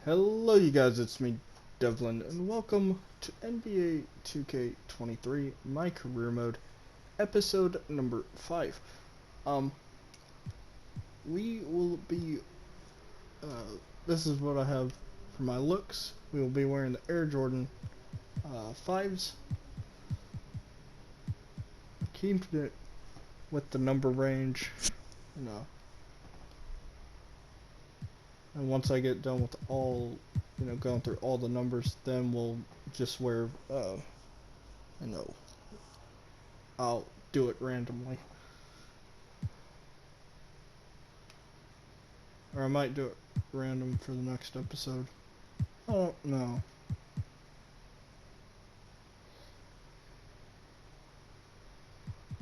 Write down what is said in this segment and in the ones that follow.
Hello you guys, it's me Devlin and welcome to NBA 2K23 My Career Mode episode number 5. Um we will be this is what I have for my looks. We will be wearing the Air Jordan 5s. Keeping it with the number range, you know. And once I get done with all, going through all the numbers, then we'll just wear, I'll do it randomly. Or I might do it random for the next episode. I don't know.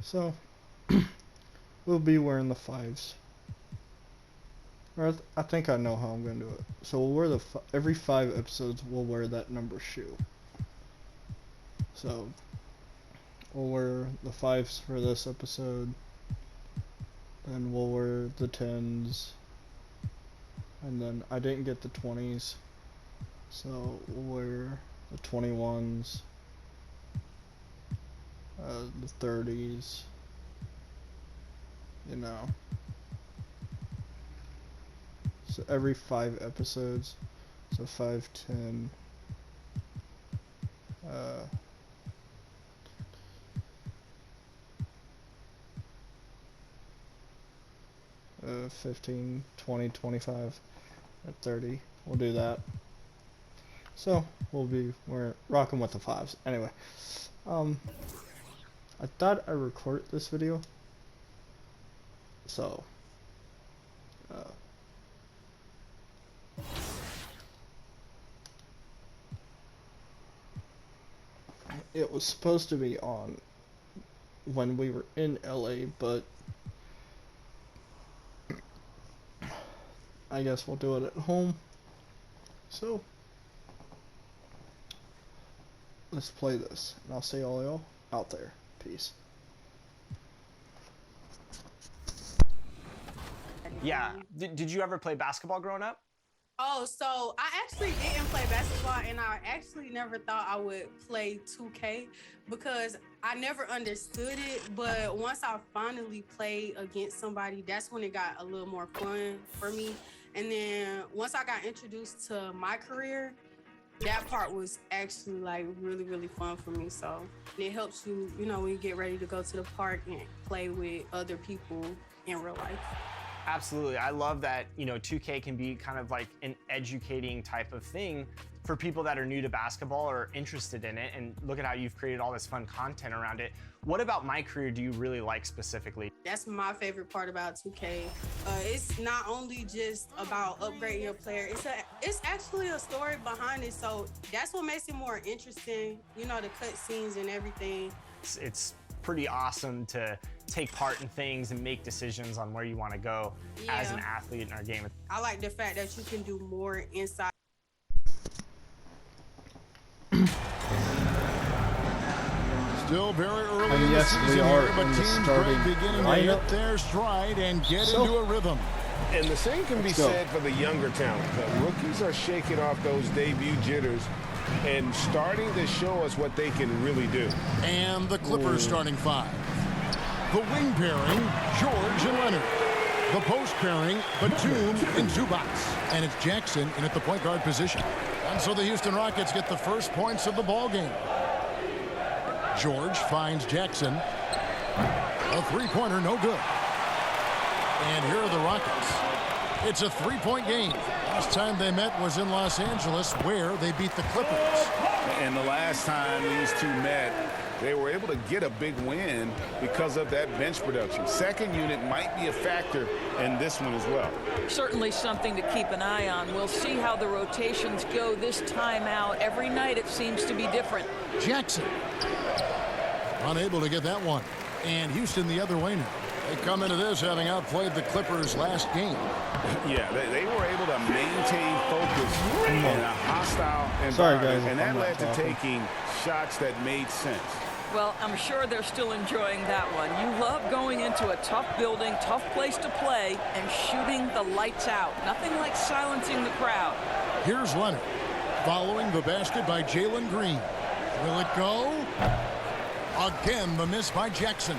So, we'll be wearing the 5s. Or I think I know how I'm going to do it. So we'll wear every 5 episodes we'll wear that number shoe. So we'll wear the 5s for this episode. Then we'll wear the 10s. And then I didn't get the 20s. So we'll wear the 21s. The 30s. So every 5 episodes, so 5, 10, 15, 20, 25, and 30. We'll do that. So we're rocking with the 5s. Anyway, I thought I recorded this video, so it was supposed to be on when we were in LA, but I guess we'll do it at home. So let's play this, and I'll see all y'all out there. Peace. Yeah. Did you ever play basketball growing up? Oh, so I actually didn't play basketball, and I actually never thought I would play 2K because I never understood it. But once I finally played against somebody, that's when it got a little more fun for me. And then once I got introduced to my career, that part was actually like really, really fun for me. So it helps you, when you get ready to go to the park and play with other people in real life. Absolutely. I love that, 2K can be kind of like an educating type of thing for people that are new to basketball or interested in it. And look at how you've created all this fun content around it. What about My Career do you really like specifically? That's my favorite part about 2K. It's not only just about upgrading your player, it's actually a story behind it. So that's what makes it more interesting, the cut scenes and everything. It's pretty awesome to take part in things and make decisions on where you want to go as an athlete in our game. I like the fact that you can do more inside. Still very early And in yes, the we season are here, but in the teams starting are beginning to lineup. hit their stride and get into a rhythm. And the same can be Let's go. said for the younger talent. The rookies are shaking off those debut jitters and starting to show us what they can really do. And the Clippers starting 5. The wing pairing, George and Leonard. The post pairing, Batum and Zubac. And it's Jackson in at the point guard position. And so the Houston Rockets get the first points of the ball game. George finds Jackson. A three-pointer, no good. And here are the Rockets. It's a three-point game. Last time they met was in Los Angeles, where they beat the Clippers. And the last time these two met, they were able to get a big win because of that bench production. Second unit might be a factor in this one as well. Certainly something to keep an eye on. We'll see how the rotations go this time out. Every night it seems to be different. Jackson unable to get that one. And Houston the other way now. They come into this having outplayed the Clippers last game. Yeah, they were able to maintain focus in a hostile environment. Sorry, guys, and that I'm not led to talking. taking shots that made sense. Well, I'm sure they're still enjoying that one. You love going into a tough building, tough place to play, and shooting the lights out. Nothing like silencing the crowd. Here's Leonard. Following the basket by Jalen Green. Will it go? Again, the miss by Jackson.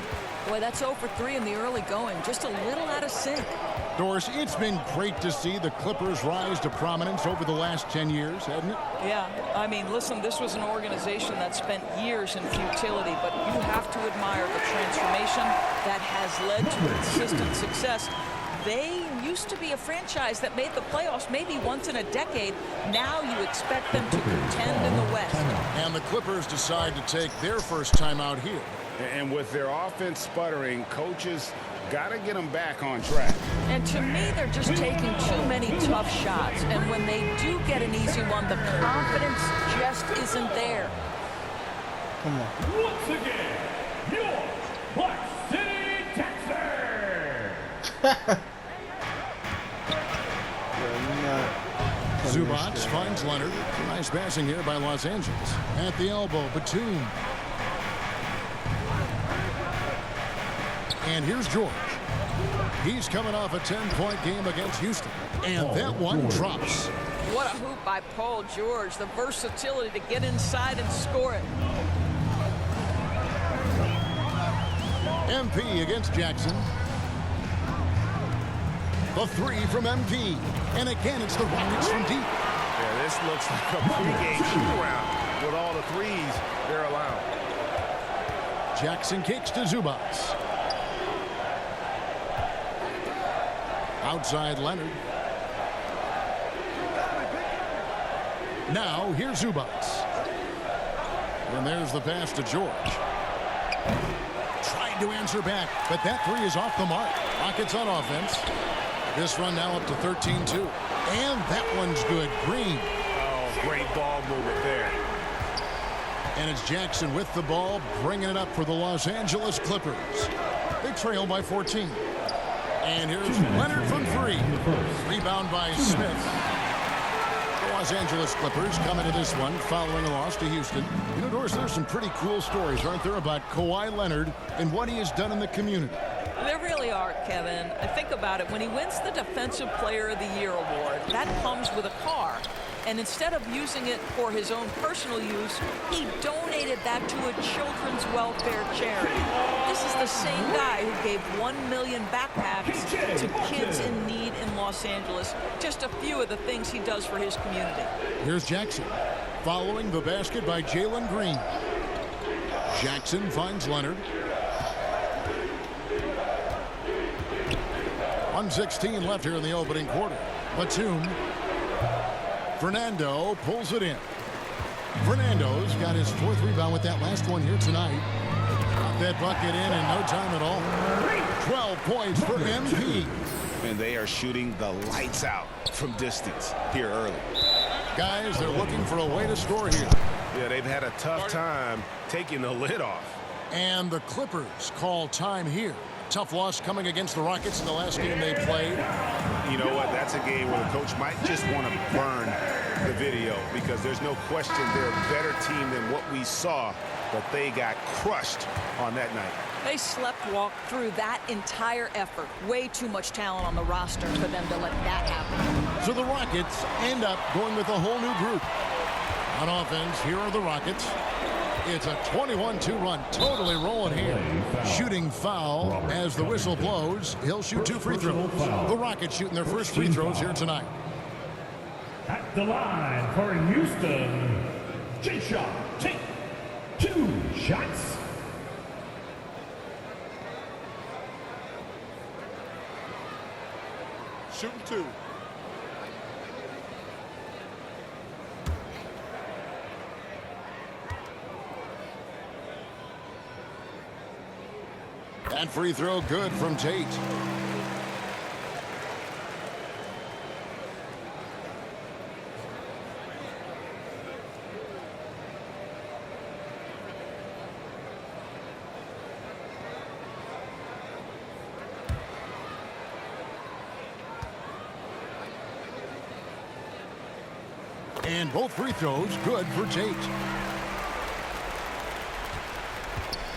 Boy, that's 0 for 3 in the early going. Just a little out of sync. Doris, it's been great to see the Clippers rise to prominence over the last 10 years, hasn't it? Yeah, I mean, listen, this was an organization that spent years in futility, but you have to admire the transformation that has led to consistent success. They used to be a franchise that made the playoffs maybe once in a decade. Now you expect them to contend in the West. And the Clippers decide to take their first time out here. And with their offense sputtering, coaches got to get them back on track. And to me, they're just taking too many tough shots. And when they do get an easy one, the confidence just isn't there. Come on. Once again, your Black City Texans. Zubac finds Leonard. Nice passing here by Los Angeles. At the elbow, Batum. And here's George. He's coming off a 10-point game against Houston. And that one drops. What a hoop by Paul George. The versatility to get inside and score it. MP against Jackson. The three from MP. And again, it's the Rockets from deep. Yeah, this looks like a pregame shoot-around with all the threes they're allowed. Jackson kicks to Zubac. Outside Leonard. Now here's Zubac. And there's the pass to George. Trying to answer back, but that three is off the mark. Rockets on offense. This run now up to 13-2. And that one's good. Green. Oh, great ball movement there. And it's Jackson with the ball, bringing it up for the Los Angeles Clippers. They trail by 14. And here's Leonard from three. Rebound by Smith. The Los Angeles Clippers come into this one following a loss to Houston. You know, Doris, there's some pretty cool stories, aren't there, about Kawhi Leonard and what he has done in the community. There really are, Kevin. I think about it. When he wins the Defensive Player of the Year award, that comes with a car. And instead of using it for his own personal use, he donated that to a children's welfare charity. This is the same guy who gave 1 million backpacks to kids in need in Los Angeles. Just a few of the things he does for his community. Here's Jackson. Following the basket by Jalen Green. Jackson finds Leonard. 1:16 left here in the opening quarter. Batum. Fernando pulls it in. Fernando's got his fourth rebound with that last one here tonight. Got that bucket in no time at all. 12 points for MP. And they are shooting the lights out from distance here early. Guys, they're looking for a way to score here. Yeah, they've had a tough time taking the lid off. And the Clippers call time here. Tough loss coming against the Rockets in the last game they played. You know what? That's a game where the coach might just want to burn the video because there's no question they're a better team than what we saw, but they got crushed on that night. They walked through that entire effort. Way too much talent on the roster for them to let that happen. So the Rockets end up going with a whole new group. On offense, here are the Rockets. It's a 21-2 run, totally rolling here. Shooting foul as the whistle blows. He'll shoot 2 free throws. The Rockets shooting their first free throws here tonight. At the line for Houston, J-Shot, take 2 shots. Shooting 2. That free throw good from Tate. And both free throws good for Tate.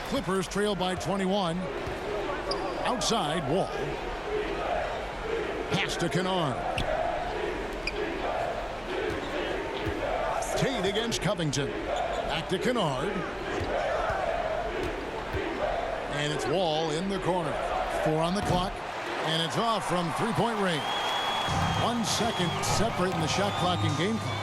Clippers trail by 21. Outside, Wall. Pass to Kennard. against Covington. Back to Kennard. And it's Wall in the corner. 4 on the clock. And it's off from three-point range. 1 second separating the shot clock and game clock.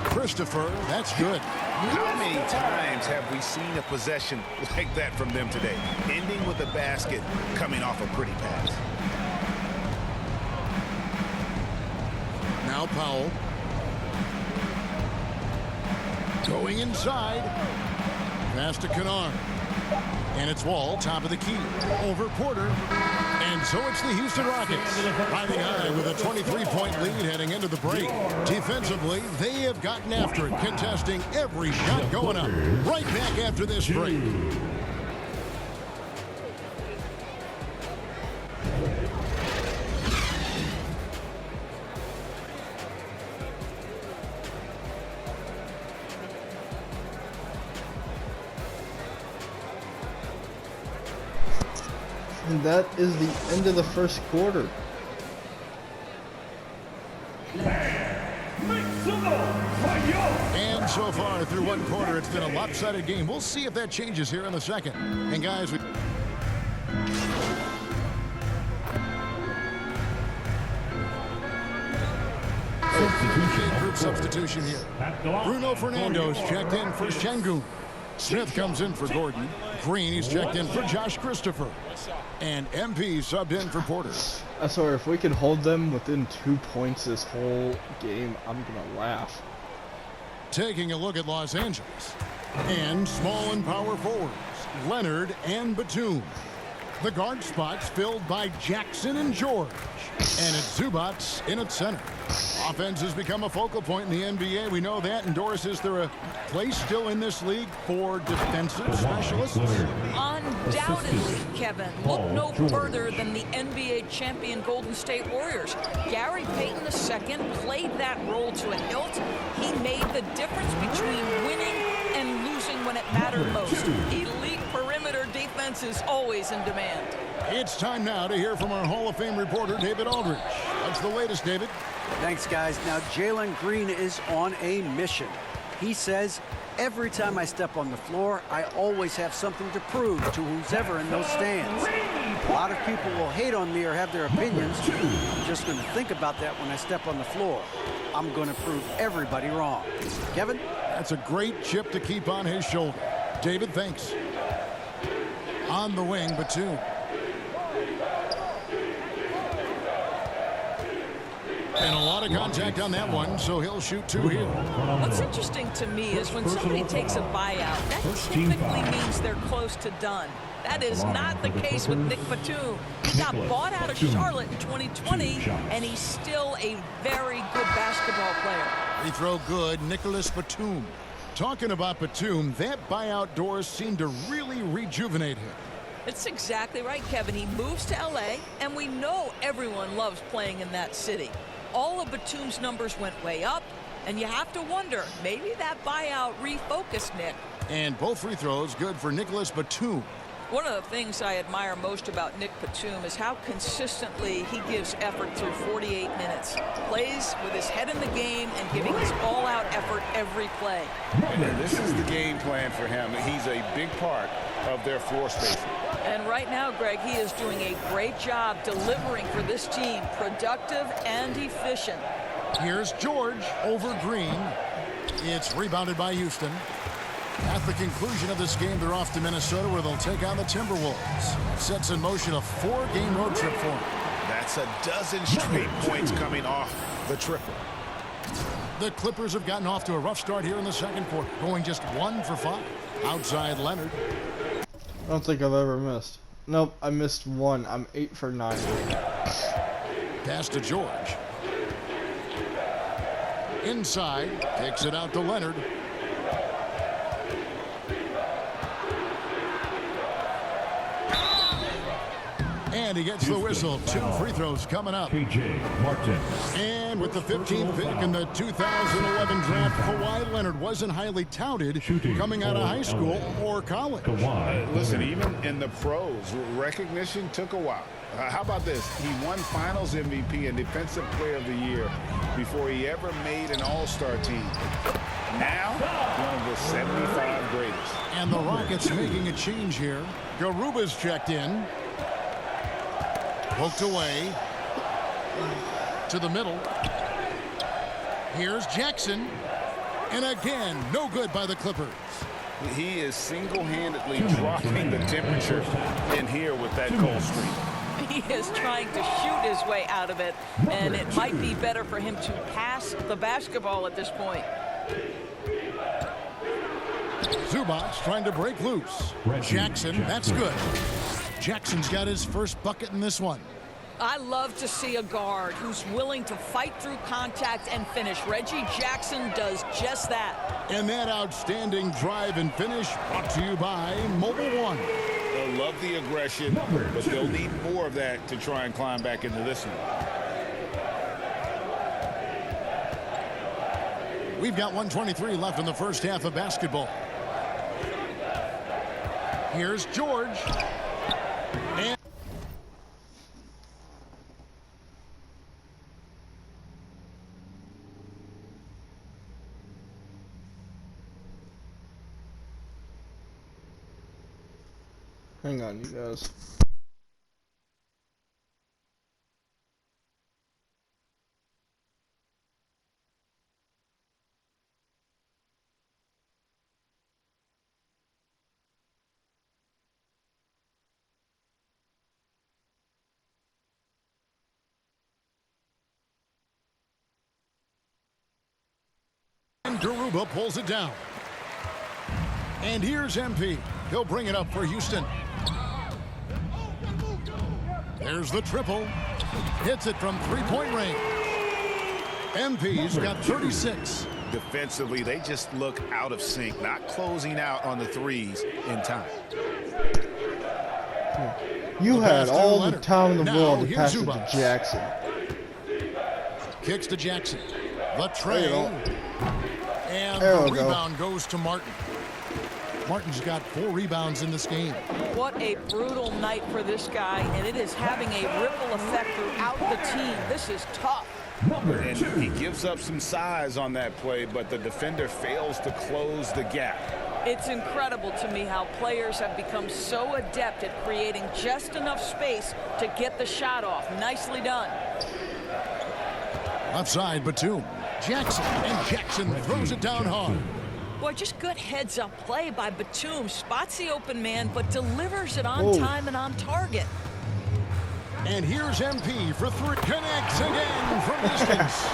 Christopher, that's good. How many times have we seen a possession like that from them today? Ending with a basket, coming off a pretty pass. Now Powell. Going inside. Pass to Kennard. And it's Wall, top of the key. Over Porter. And so it's the Houston Rockets riding high with a 23-point lead heading into the break. Defensively, they have gotten after it, contesting every shot going up. Right back after this break. And that is the end of the first quarter. And so far through one quarter, it's been a lopsided game. We'll see if that changes here in the second. And guys, group substitution here. Bruno Fernando's checked in for Şengün. Smith comes in for Gordon. Green, he's checked in for Josh Christopher. And MP subbed in for Porter. I swear, if we can hold them within 2 points this whole game, I'm gonna laugh. Taking a look at Los Angeles. And small and power forwards, Leonard and Batum. The guard spots filled by Jackson and George. And it's Zubac in at center. Offense has become a focal point in the NBA. We know that. And Doris, is there a place still in this league for defensive specialists? Undoubtedly, Kevin. Look no further than the NBA champion Golden State Warriors. Gary Payton II played that role to a hilt. He made the difference between winning and losing when it mattered most. Elite perimeter defense is always in demand. It's time now to hear from our Hall of Fame reporter, David Aldridge. What's the latest, David? Thanks, guys. Now, Jalen Green is on a mission. He says, every time I step on the floor, I always have something to prove to who's ever in those stands. A lot of people will hate on me or have their opinions. I'm just going to think about that when I step on the floor. I'm going to prove everybody wrong. Kevin? That's a great chip to keep on his shoulder. David, thanks. On the wing, Batum. And a lot of contact on that one, so he'll shoot 2 here. What's interesting to me is when somebody takes a buyout, that typically means they're close to done. That is not the case with Nick Batum. He got bought out of Charlotte in 2020, and he's still a very good basketball player. Free throw good, Nicholas Batum. Talking about Batum, that buyout doors seemed to really rejuvenate him. It's exactly right, Kevin. He moves to LA, and we know everyone loves playing in that city. All of Batum's numbers went way up, and you have to wonder, maybe that buyout refocused Nick. And both free throws good for Nicholas Batum. One of the things I admire most about Nick Batum is how consistently he gives effort through 48 minutes. Plays with his head in the game and giving his all-out effort every play. And this is the game plan for him. He's a big part of their floor spacing. And right now, Greg, he is doing a great job delivering for this team, productive and efficient. Here's George over Green. It's rebounded by Houston. At the conclusion of this game, they're off to Minnesota, where they'll take on the Timberwolves. Sets in motion a 4-game road trip for them. That's a dozen straight points coming off the triple. The Clippers have gotten off to a rough start here in the second quarter, going just 1 for 5. Outside Leonard. I don't think I've ever missed. Nope, I missed 1. I'm 8 for 9. Pass to George. Inside, takes it out to Leonard. And he gets the whistle. 2 free throws coming up. KJ Martin. And with the 15th pick in the 2011 draft, Kawhi Leonard wasn't highly touted coming out of high school or college. Kawhi. Listen, even in the pros, recognition took a while. How about this? He won Finals MVP and Defensive Player of the Year before he ever made an All-Star team. Now, one of the 75 greatest. And the Rockets making a change here. Garuba's checked in. Poked away. To the middle. Here's Jackson. And again, no good by the Clippers. He is single-handedly dropping the temperature in here with that cold streak. He is trying to shoot his way out of it, and it might be better for him to pass the basketball at this point. Zubac trying to break loose. Jackson, that's good. Jackson's got his first bucket in this one. I love to see a guard who's willing to fight through contact and finish. Reggie Jackson does just that. And that outstanding drive and finish brought to you by Mobile One. They'll love the aggression, but they'll need more of that to try and climb back into this one. We've got 1:23 left in the first half of basketball. Here's George. And Hang on, you guys. And Garuba pulls it down. And here's MP. He'll bring it up for Houston. There's the triple. Hits it from three-point range. MP's got 36. Defensively, they just look out of sync, not closing out on the threes in time. You had all the Leonard. time in the Now, world to here's pass it to Zubac. Jackson. Kicks to Jackson. The tray. There you go. And There the we go. rebound goes to Martin. Martin's got 4 rebounds in this game. What a brutal night for this guy, and it is having a ripple effect throughout the team. This is tough. And he gives up some size on that play, but the defender fails to close the gap. It's incredible to me how players have become so adept at creating just enough space to get the shot off. Nicely done. Left side, Batum. Jackson, and Jackson throws it down hard. Boy, just good heads-up play by Batum. Spots the open man, but delivers it on Whoa. time and on target. And here's MP for 3. Connects again from distance.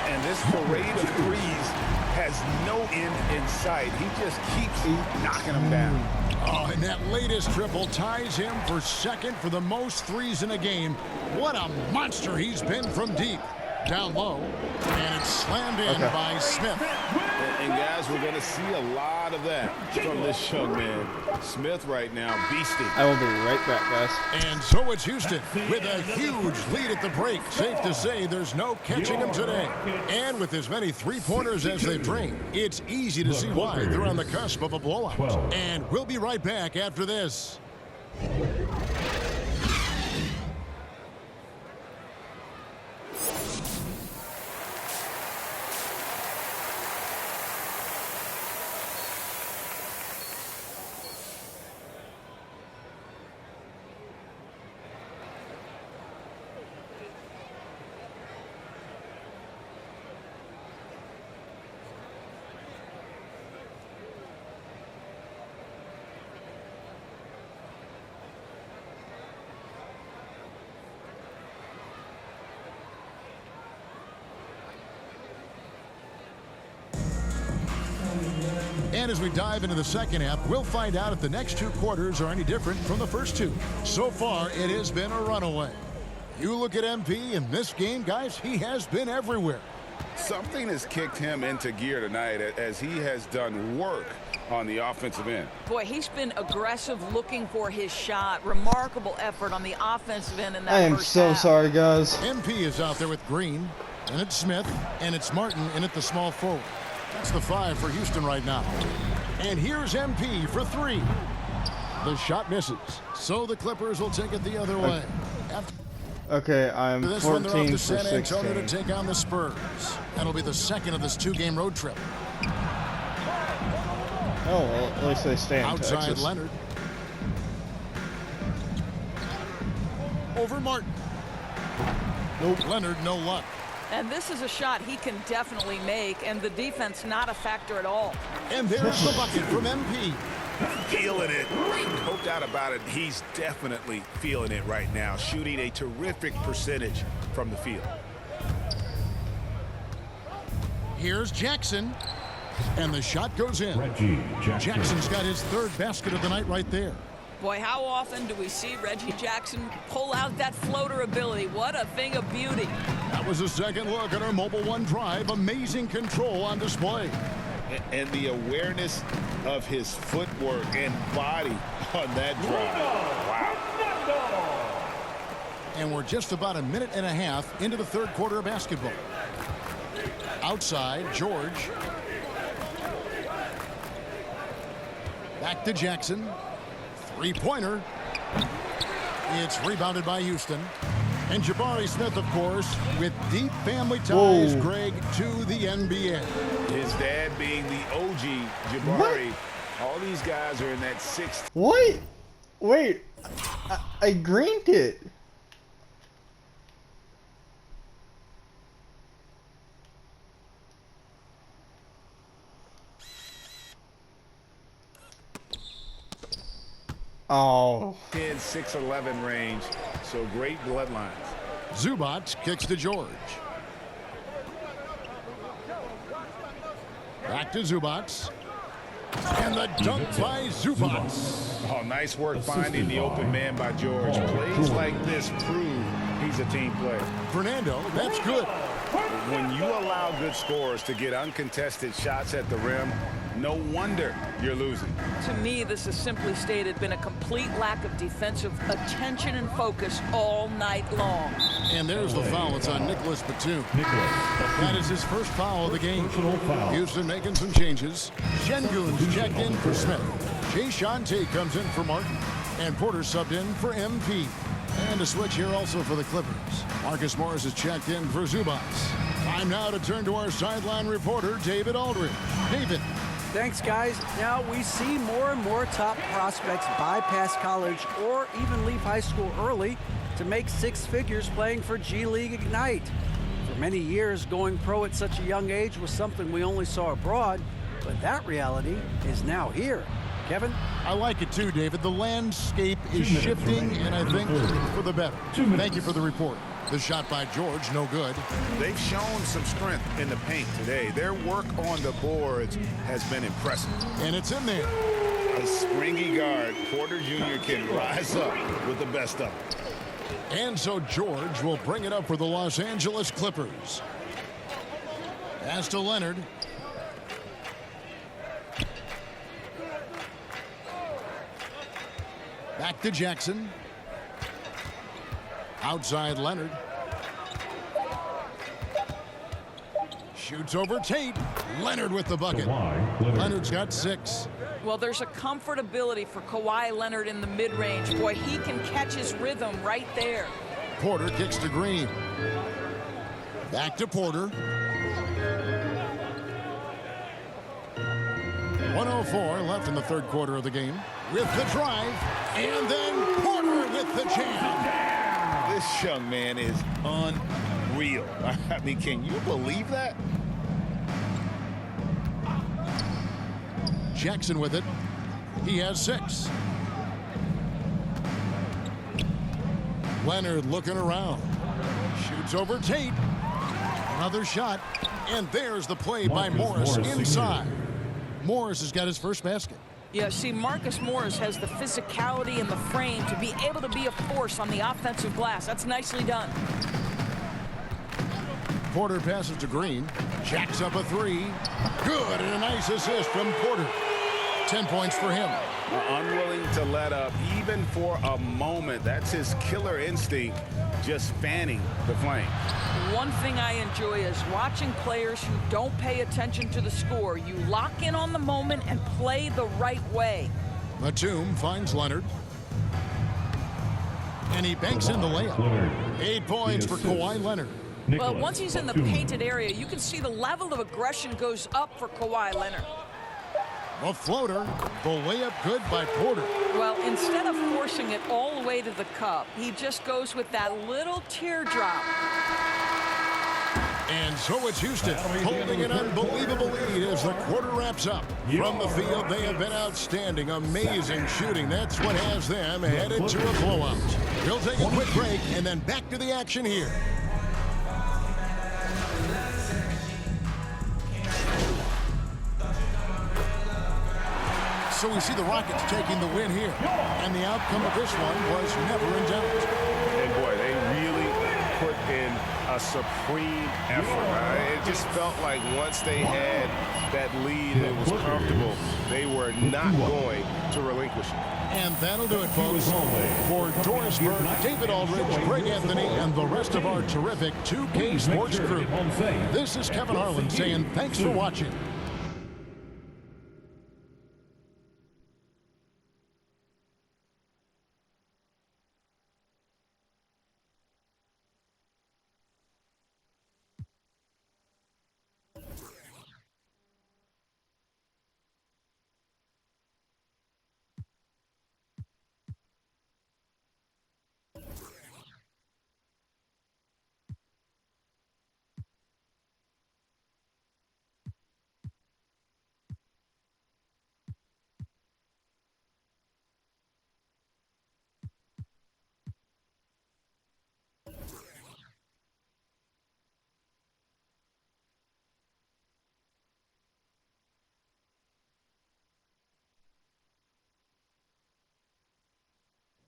And this parade of threes has no end in sight. He just keeps knocking them down. Oh, and that latest triple ties him for second for the most threes in a game. What a monster he's been from deep. Down low, and it's slammed in by Smith. And guys, we're going to see a lot of that from this young man. Smith right now, beasting. I will be right back, guys. And so it's Houston with a huge lead at the break. Safe to say there's no catching them today. And with as many three-pointers as they've drained, it's easy to see why they're on the cusp of a blowout. And we'll be right back after this. And as we dive into the second half, we'll find out if the next 2 quarters are any different from the first 2. So far, it has been a runaway. You look at MP in this game, guys, he has been everywhere. Something has kicked him into gear tonight as he has done work on the offensive end. Boy, he's been aggressive looking for his shot. Remarkable effort on the offensive end in that I am first so half. sorry, guys. MP is out there with Green, and it's Smith, and it's Martin in at the small forward. That's the 5 for Houston right now. And here's MP for 3. The shot misses, so the Clippers will take it the other way. After Okay, I'm this one, they're off 14 to for San Antonio to 16. take on the Spurs. That'll be the second of this 2-game road trip. Oh, well, at least they stay in Outside Texas. Leonard. Over Martin. Nope. Leonard, no luck. And this is a shot he can definitely make, and the defense not a factor at all. And there's the bucket from MP. Feeling it. No doubt about it. He's definitely feeling it right now. Shooting a terrific percentage from the field. Here's Jackson. And the shot goes in. Reggie Jackson. Jackson's got his third basket of the night right there. Boy, how often do we see Reggie Jackson pull out that floater ability? What a thing of beauty. That was a second look at our Mobile One drive. Amazing control on display. And the awareness of his footwork and body on that drive. Wow. And we're just about a minute and a half into the third quarter of basketball. Outside, George. Back to Jackson. Three-pointer. It's rebounded by Houston. And Jabari Smith, of course, with deep family ties, Whoa. Greg, to the NBA. His dad being the OG Jabari. All these guys are in that sixth. What? Wait, I greened it. Oh. 10, 6, 11 range. So great bloodlines. Zubac kicks to George. Back to Zubac. And the dunk by Zubac. Oh, nice work finding the open man by George. Plays like this prove he's a team player. Fernando, that's good. When you allow good scorers to get uncontested shots at the rim, no wonder you're losing. To me, this has simply stated been a complete lack of defensive attention and focus all night long. And there's the foul. It's on Nicholas Batum. Nicholas. That is his first foul of the game. Personal foul. Houston making some changes. Şengün's checked in for Smith. Jae'Sean Tate comes in for Martin. And Porter subbed in for MP. And a switch here also for the Clippers. Marcus Morris is checked in for Zubac. Time now to turn to our sideline reporter, David Aldridge. David. Thanks, guys. Now we see more and more top prospects bypass college or even leave high school early to make six figures playing for G League Ignite. For many years, going pro at such a young age was something we only saw abroad, but that reality is now here. Kevin? I like it too, David. The landscape is 2 minutes shifting, remaining. and I think for the better. 2 minutes. Thank you for the report. The shot by George, no good. They've shown some strength in the paint today. Their work on the boards has been impressive. And it's in there. A springy guard, Porter Jr. can rise up with the best of them. And so George will bring it up for the Los Angeles Clippers. Pass to Leonard. Back to Jackson. Outside Leonard. Shoots over Tate. Leonard with the bucket. Kawhi Leonard. Leonard's got 6. Well, there's a comfortability for Kawhi Leonard in the mid-range. Boy, he can catch his rhythm right there. Porter kicks to Green. Back to Porter. 1:04 left in the third quarter of the game. With the drive, and then Porter with the jam. This young man is unreal. I mean, can you believe that? Jackson with it. He has 6. Leonard looking around. Shoots over Tate. Another shot. And there's the play by Marcus Morris Morris, inside. Morris has got his first basket. Yeah, see, Marcus Morris has the physicality and the frame to be able to be a force on the offensive glass. That's nicely done. Porter passes to Green. Jacks up a 3. Good, and a nice assist from Porter. 10 points for him. Unwilling to let up even for a moment. That's his killer instinct, just fanning the flame. One thing I enjoy is watching players who don't pay attention to the score. You lock in on the moment and play the right way. Batum finds Leonard. And he banks in the layup. 8 points for Kawhi Leonard. Well, once he's in the painted area, you can see the level of aggression goes up for Kawhi Leonard. A floater. The layup good by Porter. Well, instead of forcing it all the way to the cup, he just goes with that little teardrop. And so it's Houston holding an unbelievable lead as the quarter wraps up. From the field, they have been outstanding. Amazing shooting. That's what has them headed to a blowout. We'll take a quick break and then back to the action here. So we see the Rockets taking the win here. And the outcome of this one was never in doubt. And boy, they really put in a supreme effort. It just felt like once they had that lead and it was comfortable, they were not going to relinquish it. And that'll do it, folks. For Doris Burke, David Aldridge, Greg Anthony, and the rest of our terrific 2K Sports crew, this is Kevin Harlan saying thanks for watching.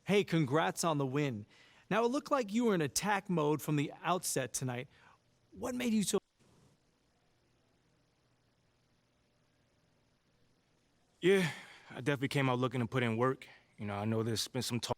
Hey, congrats on the win. Now, it looked like you were in attack mode from the outset tonight. What made you so... Yeah, I definitely came out looking to put in work. You know, I know there's been some talk.